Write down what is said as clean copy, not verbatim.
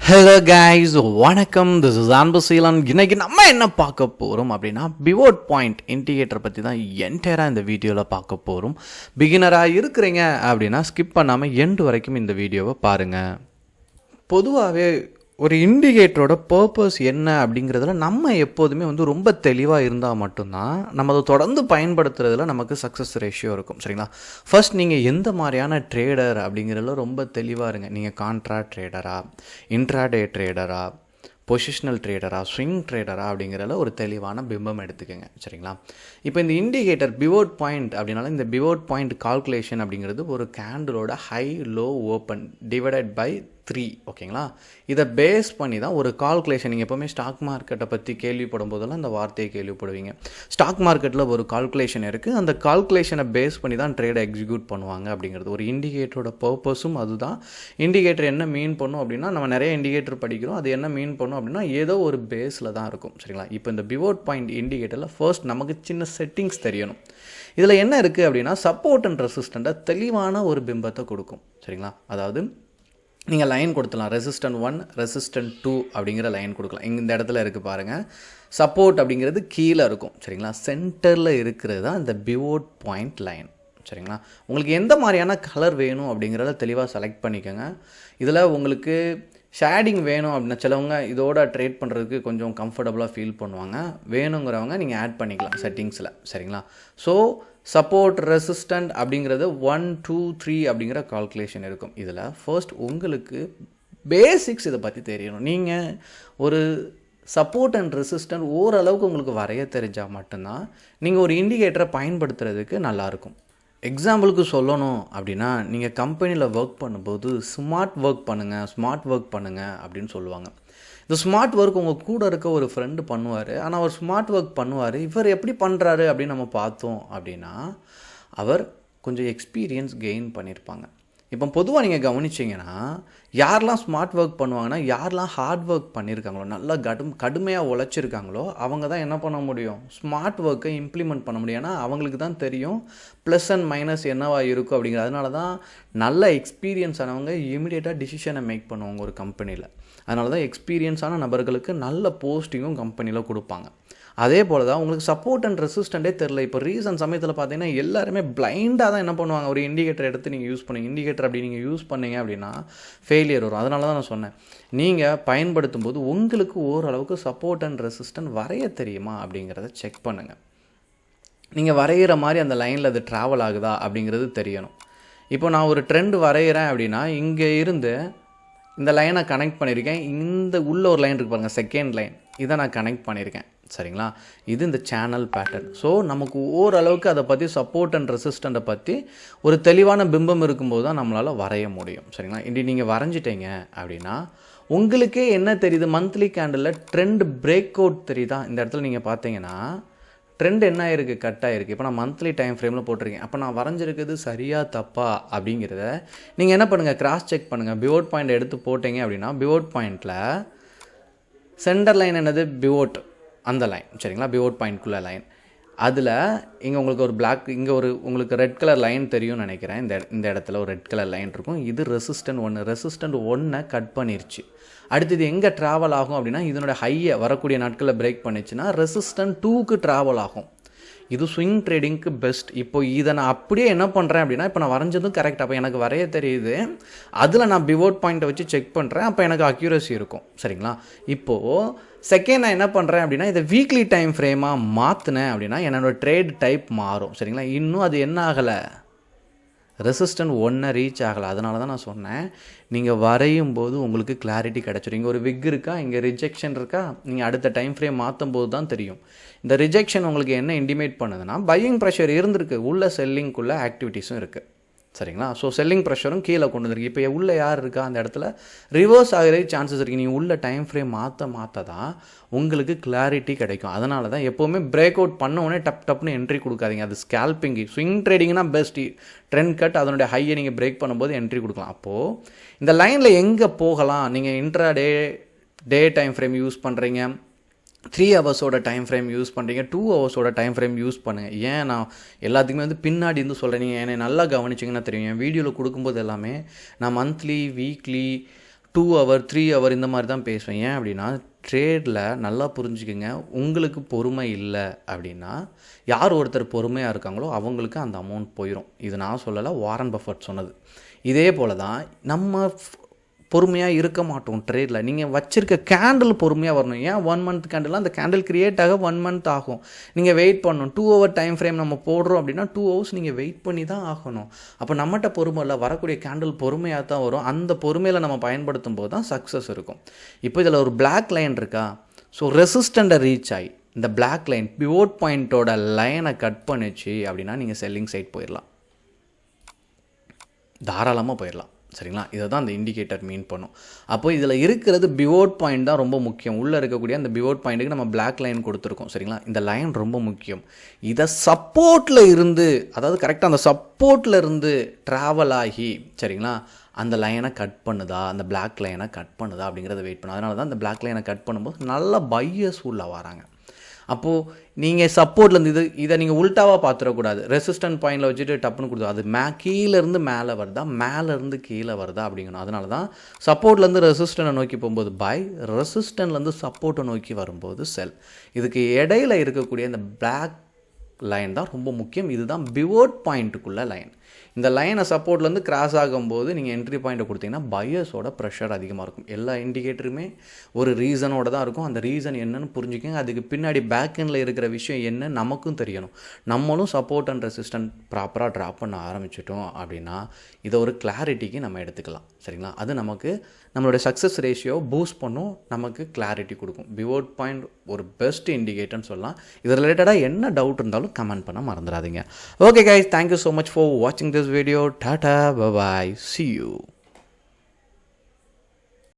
Hello guys, வணக்கம். This is Anbuseelan. இன்னைக்கு நம்ம என்ன பார்க்க போகிறோம் அப்படின்னா பிவோட் பாயிண்ட் இண்டிகேட்டர் பற்றி தான் என்டையராக இந்த வீடியோவில் பார்க்க போகிறோம். பிகினராக இருக்கிறீங்க அப்படின்னா ஸ்கிப் பண்ணாமல் எண்டு வரைக்கும் இந்த வீடியோவை பாருங்கள். பொதுவாகவே ஒரு இண்டிகேட்டரோட பர்பஸ் என்ன அப்படிங்கிறதுல நம்ம எப்போதுமே ரொம்ப தெளிவாக இருந்தால் மட்டும்தான் நம்ம அதை தொடர்ந்து பயன்படுத்துறதுல நமக்கு சக்ஸஸ் ரேஷியோ இருக்கும். சரிங்களா? ஃபர்ஸ்ட் நீங்கள் எந்த மாதிரியான ட்ரேடர் அப்படிங்கிறதுல ரொம்ப தெளிவாக இருங்க. நீங்கள் கான்ட்ரா ட்ரேடரா, இன்ட்ராடே ட்ரேடரா, பொசிஷனல் ட்ரேடரா, ஸ்விங் ட்ரேடரா அப்படிங்கிறதுல ஒரு தெளிவான பிம்பம் எடுத்துக்கோங்க. சரிங்களா? இப்போ இந்த இண்டிகேட்டர் பிவோட் பாயிண்ட் அப்படின்னால இந்த பிவோட் பாயிண்ட் கால்குலேஷன் அப்படிங்கிறது ஒரு கேண்டிலோட high low open divided by 3. ஓகேங்களா? இதை பேஸ் பண்ணி தான் ஒரு கால்குலேஷன். நீங்கள் எப்போவுமே ஸ்டாக் மார்க்கெட்டை பற்றி கேள்விப்படும் போதெல்லாம் அந்த வார்த்தையை கேள்விப்படுவீங்க. ஸ்டாக் மார்க்கெட்டில் ஒரு கால்குலேஷன் இருக்குது, அந்த கால்குலேஷனை பேஸ் பண்ணி தான் ட்ரேடை எக்ஸிக்யூட் பண்ணுவாங்க அப்படிங்கிறது. ஒரு இண்டிகேட்டரோட பர்பஸும் அதுதான். இண்டிகேட்டர் என்ன மீன் பண்ணும் அப்படின்னா, நம்ம நிறைய இண்டிகேட்டர் படிக்கிறோம், அது என்ன மீன் பண்ணும் அப்படின்னா ஏதோ ஒரு பேஸில் தான் இருக்கும். சரிங்களா? இப்போ இந்த பிவோட் பாயிண்ட் இண்டிகேட்டரில் ஃபர்ஸ்ட் நமக்கு சின்ன செட்டிங்ஸ் தெரியணும். இதில் என்ன இருக்குது அப்படின்னா சப்போர்ட் அண்ட் ரெசிஸ்டண்ட்டை தெளிவான ஒரு பிம்பத்தை கொடுக்கும். சரிங்களா? அதாவது நீங்கள் லைன் கொடுத்துலாம். ரெசிஸ்டன்ட் 1, ரெசிஸ்டன்ட் 2 அப்படிங்கிற லைன் கொடுக்கலாம். இந்த இடத்துல இருக்குது பாருங்கள். சப்போர்ட் அப்படிங்கிறது கீழே இருக்கும். சரிங்களா? சென்டரில் இருக்கிறது தான் இந்த பிவோட் பாயிண்ட் லைன். சரிங்களா? உங்களுக்கு எந்த மாதிரியான கலர் வேணும் அப்படிங்கிறத தெளிவாக செலக்ட் பண்ணிக்கோங்க. இதில் உங்களுக்கு ஷேடிங் வேணும் அப்படின்னா சிலவங்க இதோட ட்ரேட் பண்ணுறதுக்கு கொஞ்சம் கம்ஃபர்டபுளாக ஃபீல் பண்ணுவாங்க. வேணுங்கிறவங்க நீங்கள் ஆட் பண்ணிக்கலாம் செட்டிங்ஸில். சரிங்களா? ஸோ சப்போர்ட் ரெசிஸ்டன்ட் அப்படிங்கிறது 1, 2, 3 அப்படிங்கிற கால்குலேஷன் இருக்கும். இதில் ஃபர்ஸ்ட் உங்களுக்கு பேசிக்ஸ் இதை பற்றி தெரியணும். நீங்கள் ஒரு சப்போர்ட் அண்ட் ரெசிஸ்டன்ட் ஓரளவுக்கு உங்களுக்கு வரைய தெரிஞ்சால் மட்டும்தான் நீங்கள் ஒரு இண்டிகேட்டரை பயன்படுத்துறதுக்கு நல்லாயிருக்கும். எக்ஸாம்பிளுக்கு சொல்லணும் அப்படின்னா, நீங்கள் கம்பெனியில் ஒர்க் பண்ணும்போது ஸ்மார்ட் ஒர்க் பண்ணுங்கள் அப்படின்னு சொல்லுவாங்க. இந்த ஸ்மார்ட் ஒர்க் உங்கள் கூட இருக்க ஒரு ஃப்ரெண்டு பண்ணுவார். ஆனால் அவர் ஸ்மார்ட் ஒர்க் பண்ணுவார். இவர் எப்படி பண்ணுறாரு அப்படின்னு நம்ம பார்த்தோம் அப்படின்னா, அவர் கொஞ்சம் எக்ஸ்பீரியன்ஸ் கெயின் பண்ணியிருப்பாங்க. இப்போ பொதுவாக நீங்கள் கவனிச்சிங்கன்னா, யாரெல்லாம் ஸ்மார்ட் ஒர்க் பண்ணுவாங்கன்னா, யாரெல்லாம் ஹார்ட் ஒர்க் பண்ணியிருக்காங்களோ, நல்லா கடுமையாக உழைச்சிருக்காங்களோ, அவங்க தான் என்ன பண்ண முடியும், ஸ்மார்ட் ஒர்க்கை இம்ப்ளிமெண்ட் பண்ண முடியும். ஏன்னா அவங்களுக்கு தான் தெரியும் ப்ளஸ் அண்ட் மைனஸ் என்னவா இருக்கும் அப்படிங்கிறது. அதனால தான் நல்ல எக்ஸ்பீரியன்ஸ் ஆனவங்க இமீடியட்டாக டிசிஷனை மேக் பண்ணுவாங்க ஒரு கம்பெனியில். அதனால தான் எக்ஸ்பீரியன்ஸான நபர்களுக்கு நல்ல போஸ்டிங்கும் கம்பெனியில் கொடுப்பாங்க. அதே போல் தான் உங்களுக்கு சப்போர்ட் அண்ட் ரெசிஸ்டண்ட்டே தெரில. இப்போ ரீசன்ட் சமயத்தில் பார்த்தீங்கன்னா எல்லாருமே பிளைண்டாக தான் என்ன பண்ணுவாங்க, ஒரு இண்டிகேட்டர் எடுத்து நீங்கள் யூஸ் பண்ணுங்க. இண்டிகேட்டர் அப்படி நீங்கள் யூஸ் பண்ணீங்க அப்படின்னா ஃபெயிலியர் வரும். அதனால தான் நான் சொன்னேன், நீங்கள் பயன்படுத்தும் போது உங்களுக்கு ஓரளவுக்கு சப்போர்ட் அண்ட் ரெசிஸ்டன்ட் வரைய தெரியுமா அப்படிங்கிறத செக் பண்ணுங்கள். நீங்கள் வரைகிற மாதிரி அந்த லைனில் அது ட்ராவல் ஆகுதா அப்படிங்கிறது தெரியணும். இப்போ நான் ஒரு ட்ரெண்ட் வரைகிறேன் அப்படின்னா, இங்கே இருந்து இந்த லைனை கனெக்ட் பண்ணியிருக்கேன். இந்த உள்ள ஒரு லைன் இருக்குது பாருங்கள், செகண்ட் லைன், இதை நான் கனெக்ட் பண்ணியிருக்கேன். சரிங்களா? இது இந்த சேனல் பேட்டர்ன். ஸோ நமக்கு ஓரளவுக்கு அதை பற்றி சப்போர்ட் அண்ட் ரெசிஸ்டண்ட்டை பற்றி ஒரு தெளிவான பிம்பம் இருக்கும்போது தான் நம்மளால் வரைய முடியும். சரிங்களா? இப்படி நீங்கள் வரைஞ்சிட்டீங்க அப்படின்னா உங்களுக்கே என்ன தெரியுது, மந்த்லி கேண்டிலில் ட்ரெண்ட் பிரேக் அவுட் தெரியுதா? இந்த இடத்துல நீங்கள் பார்த்தீங்கன்னா ட்ரெண்ட் என்ன ஆயிருக்கு, கட் ஆகிருக்கு. இப்போ நான் மந்த்லி டைம் ஃப்ரேமில் போட்டிருக்கேன். அப்போ நான் வரைஞ்சிருக்குது சரியாக தப்பா அப்படிங்கிறத நீங்கள் என்ன பண்ணுங்கள், கிராஸ் செக் பண்ணுங்கள். பிவோட் பாயிண்ட் எடுத்து போட்டிங்க அப்படின்னா பிவோட் பாயிண்டில் சென்டர் லைன் என்னது, பிவோட் அந்த லைன். சரிங்களா? பிவோட் பாயிண்ட்குள்ளே லைன். அதில் இங்கே உங்களுக்கு ஒரு பிளாக், இங்கே ஒரு உங்களுக்கு ரெட் கலர் லைன் தெரியும்னு நினைக்கிறேன். இந்த இடத்துல ஒரு ரெட் கலர் லைன் இருக்கும். இது ரெசிஸ்டன்ட் 1. ரெசிஸ்டன்ட் 1 கட் பண்ணிருச்சு. அடுத்தது எங்கே ட்ராவல் ஆகும் அப்படின்னா, இதனோட ஹையை வரக்கூடிய நாட்களில் பிரேக் பண்ணிச்சுன்னா ரெசிஸ்டன்ட் 2க்கு ட்ராவல் ஆகும். இது ஸ்விங் ட்ரேடிங்க்கு பெஸ்ட். இப்போ இதை நான் அப்படியே என்ன பண்ணுறேன் அப்படின்னா, இப்போ நான் வரைஞ்சதும் கரெக்ட். அப்போ எனக்கு வரைய தெரியுது, அதில் நான் பிவோட் பாயிண்ட்டை வச்சு செக் பண்ணுறேன். அப்போ எனக்கு அக்யூரசி இருக்கும். சரிங்களா? இப்போது செகண்ட் நான் என்ன பண்ணுறேன் அப்படின்னா, இதை வீக்லி டைம் ஃப்ரேமாக மாற்றினேன் அப்படின்னா என்னோடய ட்ரேட் டைப் மாறும். சரிங்களா? இன்னும் அது என்ன ஆகலை, ரெசிஸ்டன்ட் 1 ரீச் ஆகலை. அதனால தான் நான் சொன்னேன், நீங்கள் வரையும் போது உங்களுக்கு கிளாரிட்டி கிடச்சிடும். இங்கே ஒரு விக் இருக்கா, இங்கே ரிஜெக்ஷன் இருக்கா, நீங்கள் அடுத்த டைம் ஃப்ரேம் மாற்றும் போது தான் தெரியும். இந்த ரிஜெக்ஷன் உங்களுக்கு என்ன இன்டிமேட் பண்ணுதுன்னா, பையிங் ப்ரெஷர் இருந்திருக்கு, உள்ள செல்லிங்குள்ளே ஆக்டிவிட்டீஸும் இருக்குது. சரிங்களா? ஸோ செல்லிங் ப்ரெஷரும் கீழே கொண்டு வந்துருக்கு. இப்போ உள்ளே யார் இருக்கா, அந்த இடத்துல ரிவர்ஸ் ஆகிற சான்சஸ் இருக்குது. நீங்கள் உள்ள டைம் ஃப்ரேம் மாற்ற தான் உங்களுக்கு கிளாரிட்டி கிடைக்கும். அதனால தான் எப்போவுமே பிரேக் அவுட் பண்ண உடனே டப்னு என்ட்ரி கொடுக்காதீங்க. அது ஸ்கேல்பிங். ஸ்விங் ட்ரேடிங்னா பெஸ்ட். ட்ரெண்ட் கட் அதனுடைய ஹையை நீங்கள் பிரேக் பண்ணும்போது என்ட்ரி கொடுக்கலாம். அப்போது இந்த லைனில் எங்கே போகலாம், நீங்கள் இன்ட்ராடே டைம் ஃப்ரேம் யூஸ் பண்ணுறீங்க, 3 ஹவர்ஸோட டைம் ஃப்ரேம் யூஸ் பண்ணுறீங்க, 2 ஹவர்ஸோட டைம் ஃப்ரேம் யூஸ் பண்ணுங்கள். ஏன் நான் எல்லாத்துக்குமே பின்னாடி இருந்து சொல்கிறேன், நீங்கள் என்னை நல்லா கவனிச்சிங்கன்னா தெரியும். என் வீடியோவில் கொடுக்கும்போது எல்லாமே நான் மந்த்லி, வீக்லி, 2 ஹவர் 3 ஹவர் இந்த மாதிரி தான் பேசுவேன். ஏன் அப்படின்னா ட்ரேடில் நல்லா புரிஞ்சுக்கங்க, உங்களுக்கு பொறுமை இல்லை அப்படின்னா யார் ஒருத்தர் பொறுமையாக இருக்காங்களோ அவங்களுக்கு அந்த அமௌண்ட் போயிடும். இது நான் சொல்லலை, வாரன் பஃபட் சொன்னது. இதே போல் தான் நம்ம பொறுமையாக இருக்க மாட்டோம் ட்ரேடில். நீங்கள் வச்சுருக்க கேண்டில் பொறுமையாக வரணும். ஏன் 1 மந்த் கேண்டில்லாம் அந்த கேண்டில் கிரியேட் ஆக 1 மந்த் ஆகும். நீங்கள் வெயிட் பண்ணணும். 2 ஹவர் டைம் ஃப்ரேம் நம்ம போடுறோம் அப்படின்னா 2 ஹவர்ஸ் நீங்கள் வெயிட் பண்ணி தான் ஆகணும். அப்போ நம்மகிட்ட பொறுமை இல்லை, வரக்கூடிய கேண்டில் பொறுமையாக தான் வரும். அந்த பொறுமையில் நம்ம பயன்படுத்தும் போது தான் சக்ஸஸ் இருக்கும். இப்போ இதில் ஒரு பிளாக் லைன் இருக்கா, ஸோ ரெசிஸ்டண்ட்டை ரீச் ஆகி இந்த பிளாக் லைன் பிவோட் பாயிண்ட்டோட லைனை கட் பண்ணிச்சு அப்படின்னா நீங்கள் செல்லிங் சைட் போயிடலாம், தாராளமாக போயிடலாம். சரிங்களா? இதை தான் அந்த இண்டிகேட்டர் மீன் பண்ணும். அப்போ இதில் இருக்கிறது பிவோட் பாயிண்ட் தான் ரொம்ப முக்கியம். உள்ளே இருக்கக்கூடிய அந்த பிவோட் பாயிண்ட்டுக்கு நம்ம பிளாக் லைன் கொடுத்துருக்கோம். சரிங்களா? இந்த லைன் ரொம்ப முக்கியம். இதை சப்போர்ட்டில் இருந்து, அதாவது கரெக்டாக அந்த சப்போர்ட்டில் இருந்து ட்ராவல் ஆகி, சரிங்களா, அந்த லைனை கட் பண்ணுதா, அந்த பிளாக் லைனை கட் பண்ணுதா அப்படிங்கிறத வெயிட் பண்ணும். அதனால தான் அந்த பிளாக் லைனை கட் பண்ணும்போது நல்ல பையர்ஸ் உள்ள வராங்க. அப்போது நீங்கள் சப்போர்ட்லேருந்து இதை நீங்கள் உல்ட்டாவாக பார்த்துடக்கூடாது. ரெசிஸ்டன்ட் பாயிண்டில் வச்சுட்டு டப்புன்னு கொடுத்தோம், அது கீழேருந்து மேலே வருதா, மேலேருந்து கீழே வருதா அப்படிங்கணும். அதனால தான் சப்போர்ட்லேருந்து ரெசிஸ்டனை நோக்கி போகும்போது பை, ரெசிஸ்டன்ட்லேருந்து சப்போர்ட்டை நோக்கி வரும்போது செல். இதுக்கு இடையில இருக்கக்கூடிய இந்த பிளாக் லைன் தான் ரொம்ப முக்கியம். இதுதான் பிவோட் பாயிண்ட்டுக்குள்ள லைன். இந்த லைனை சப்போர்ட்லேருந்து கிராஸ் ஆகும்போது நீங்கள் என்ட்ரி பாயிண்ட்டை கொடுத்தீங்கன்னா பையர்ஸோட ப்ரெஷர் அதிகமாக இருக்கும். எல்லா இண்டிகேட்டருமே ஒரு ரீசனோட தான் இருக்கும். அந்த ரீசன் என்னன்னு புரிஞ்சுக்கங்க. அதுக்கு பின்னாடி பேக் எண்டில் இருக்கிற விஷயம் என்ன நமக்கும் தெரியணும். நம்மளும் சப்போர்ட் அண்ட் ரெசிஸ்டன்ட் ப்ராப்பராக ட்ராப் பண்ண ஆரம்பிச்சிட்டோம் அப்படின்னா இதை ஒரு கிளாரிட்டிக்கு நம்ம எடுத்துக்கலாம். சரிங்களா? அது நமக்கு நம்மளுடைய சக்ஸஸ் ரேஷியோ பூஸ்ட் பண்ணும், நமக்கு கிளாரிட்டி கொடுக்கும். பிவோட் பாயிண்ட் ஒரு பெஸ்ட் இண்டிகேட்டர்னு சொல்லலாம். இது ரிலேட்டடாக என்ன டவுட் இருந்தாலும் கமெண்ட் பண்ண மறந்துடாதீங்க. Okay guys, thank you so much for வாட்சிங் this video. Tata, bye bye, see you.